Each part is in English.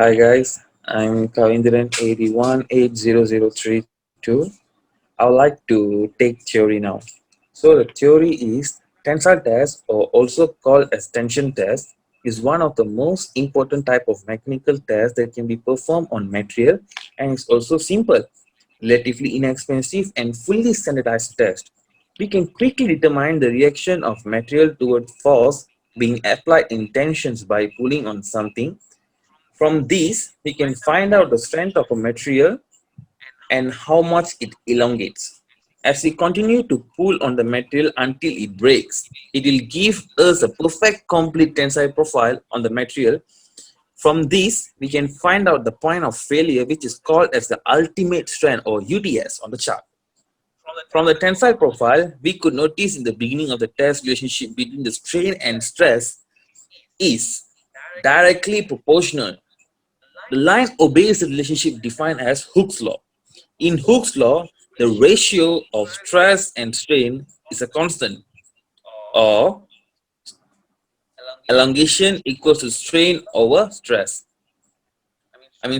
Hi guys, I'm Kavindran81800032. I would like to take theory now. So the theory is tensile test, or also called as tension test, is one of the most important type of mechanical test that can be performed on material, and is also simple, relatively inexpensive and fully standardized test. We can quickly determine the reaction of material toward force being applied in tensions by pulling on something. From these, we can find out the strength of a material and how much it elongates. As we continue to pull on the material until it breaks, it will give us a perfect complete tensile profile on the material. From this, we can find out the point of failure, which is called as the ultimate strength, or UTS, on the chart. From the tensile profile, we could notice in the beginning of the test relationship between the strain and stress is directly proportional. The line obeys the relationship defined as Hooke's law. In Hooke's law, the ratio of stress and strain is a constant, or elongation equals to strain over stress.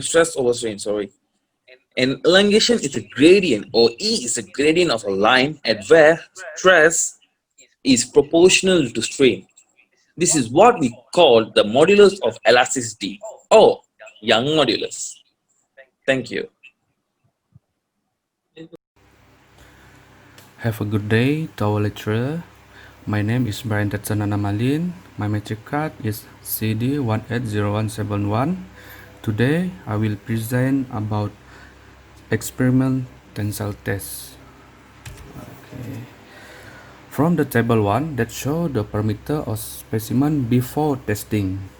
Stress over strain, sorry. And elongation is a gradient, or E is a gradient of a line at where stress is proportional to strain. This is what we call the modulus of elasticity, or Young modulus. Thank you. Have a good day to our lecturer. My name is Brian Tetsanana Malin. My metric card is CD180171. Today I will present about experiment tensile test. Okay. From the table 1 that show the parameter of specimen before testing,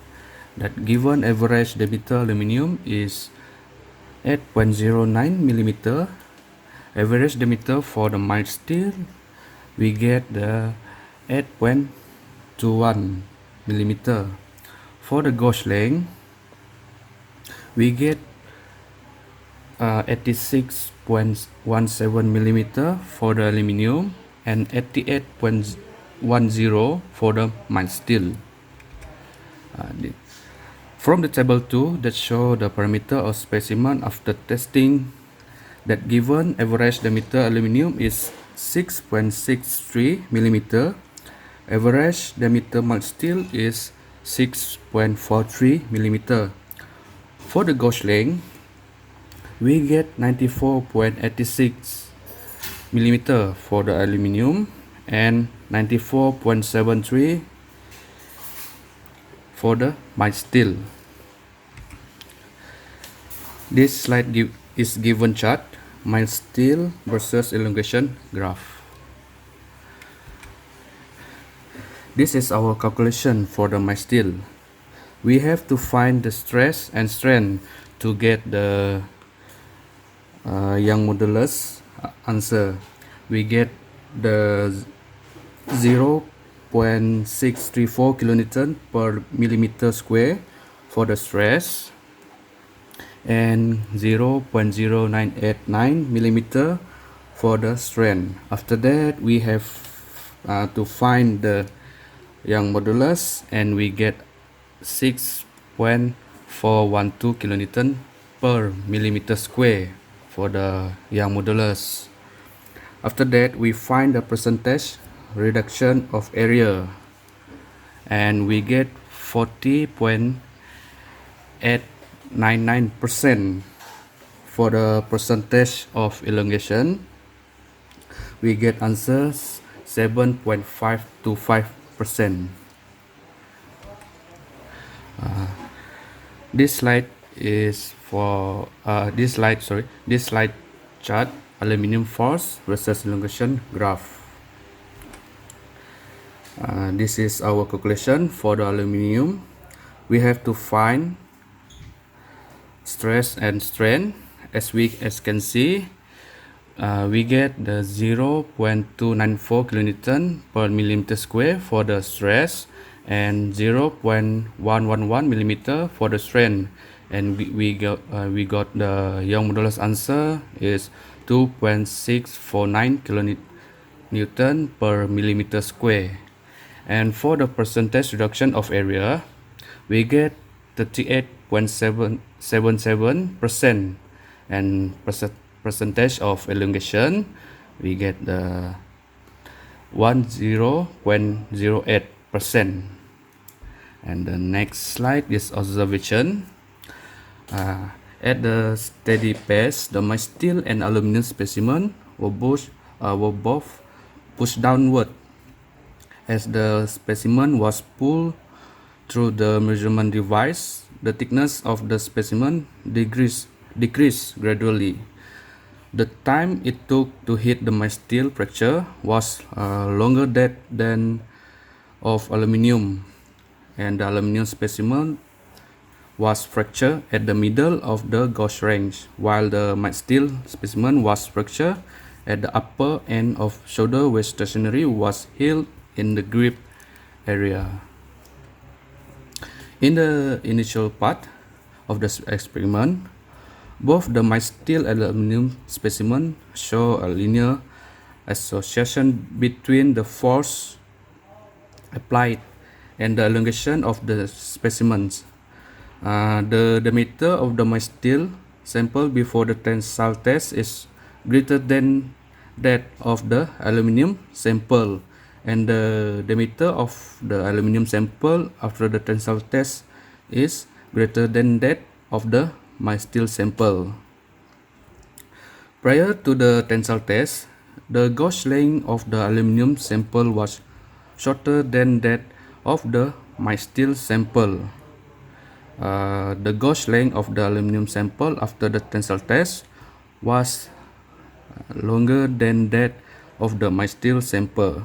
that given average diameter aluminum is 8.09 millimeter. Average diameter for the mild steel, we get the 8.21 millimeter. For the gauge length, we get 86.17 millimeter for the aluminum and 88.10 for the mild steel. From the table 2 that show the parameter of specimen after testing, that given average diameter aluminum is 6.63 millimeter. Average diameter mild steel is 6.43 millimeter. For the gauge length, we get 94.86 millimeter for the aluminum and 94.73 for the mild steel. This slide is given chart, mild steel versus elongation graph. This is our calculation for the mild steel. We have to find the stress and strain to get the Young modulus answer. We get the 0.634 kilonewton per millimeter square for the stress and 0.0989 millimeter for the strain. After that, we have to find the Young modulus, and we get 6.412 kilonewton per millimeter square for the Young modulus. After that, we find the percentage reduction of area, and we get 40.899%. For the percentage of elongation, we get answers 7.525%. This slide is for this slide chart aluminum force versus elongation graph. This is our calculation for the aluminum. We have to find stress and strain. As we can see, we get the 0.294 kilonewton per millimeter square for the stress and 0.111 millimeter for the strain, and we got the Young modulus answer is 2.649 kilonewton per millimeter square. And for the percentage reduction of area, we get 38.7 0.77%, and percentage of elongation, we get the 10.08%. And the next slide is observation. At the steady pace, the my steel and aluminum specimen were both pushed downward as the specimen was pulled through the measurement device. The thickness of the specimen decreased gradually. The time it took to hit the my steel fracture was longer than of aluminium, and the aluminium specimen was fractured at the middle of the gauge range, while the mild steel specimen was fractured at the upper end of shoulder where stationary was healed in the grip area. In the initial part of the experiment, both the mild steel and aluminum specimen show a linear association between the force applied and the elongation of the specimens. The diameter of the steel sample before the tensile test is greater than that of the aluminum sample, and the diameter of the aluminum sample after the tensile test is greater than that of the steel sample. Prior to the tensile test, the gauge length of the aluminum sample was shorter than that of the steel sample. The gauge length of the aluminum sample after the tensile test was longer than that of the steel sample.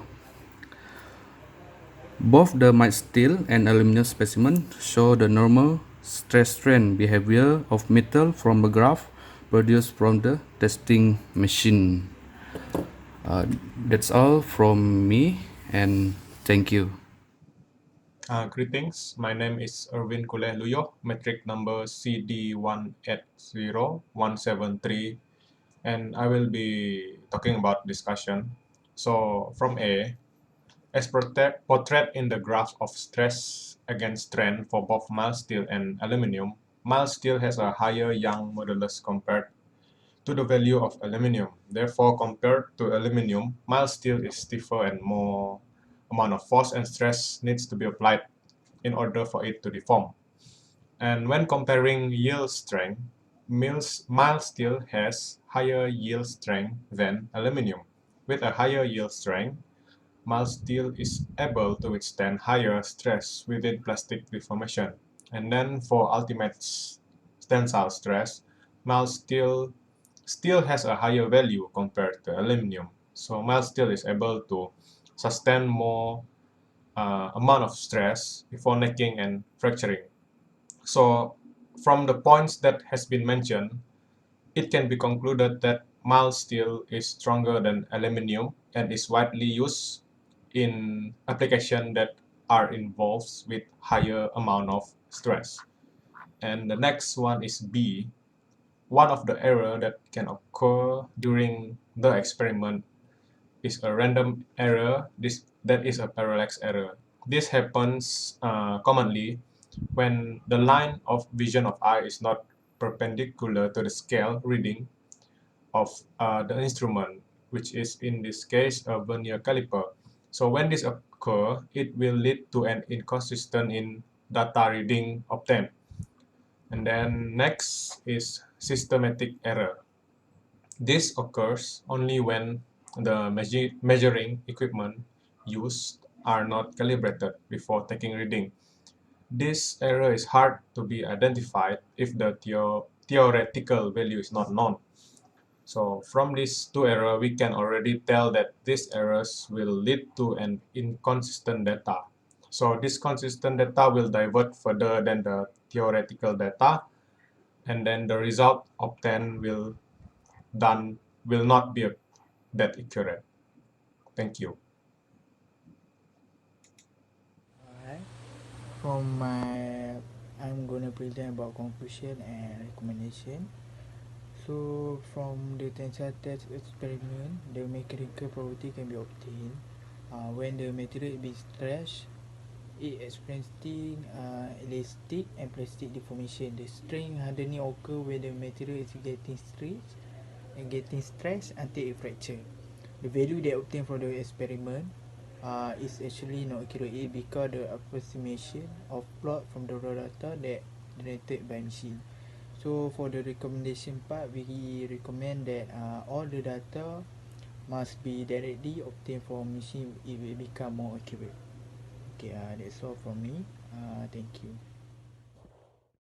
Both the steel and aluminum specimen show the normal stress-strain behavior of metal from the graph produced from the testing machine. That's all from me, and thank you. Greetings, my name is Erwin Kuleh Luyoh, metric number CD180173, and I will be talking about discussion. So from A, as portrait in the graph of stress against strain for both mild steel and aluminum, mild steel has a higher Young modulus compared to the value of aluminum. Therefore, compared to aluminum, mild steel is stiffer and more amount of force and stress needs to be applied in order for it to deform. And when comparing yield strength, mild steel has higher yield strength than aluminum. With a higher yield strength, mild steel is able to withstand higher stress within plastic deformation. And then for ultimate tensile stress, mild steel still has a higher value compared to aluminum. So mild steel is able to sustain more amount of stress before necking and fracturing. So from the points that has been mentioned, it can be concluded that mild steel is stronger than aluminum and is widely used in applications that are involved with higher amount of stress. And the next one is B. One of the error that can occur during the experiment is a random error. That is a parallax error. This happens commonly when the line of vision of eye is not perpendicular to the scale reading of the instrument, which is in this case a vernier caliper. So when this occurs, it will lead to an inconsistent in data reading obtained. And then next is systematic error. This occurs only when the measuring equipment used are not calibrated before taking reading. This error is hard to be identified if the theoretical value is not known. So from these two errors, we can already tell that these errors will lead to an inconsistent data. So this consistent data will divert further than the theoretical data, and then the result obtained done will not be that accurate. Thank you. Alright. From my, I'm gonna present about conclusion and recommendation. So from the tensile test experiment, the mechanical property can be obtained when the material is stretched it experiencing elastic and plastic deformation. The strain hardening occur when the material is getting stretched and getting stressed until it fracture. The value they obtain from the experiment is actually not accurate because the approximation of plot from the raw data that generated by machine. So for the recommendation part, we recommend that all the data must be directly obtained from machine. It will become more accurate. Okay, that's all from me. Thank you.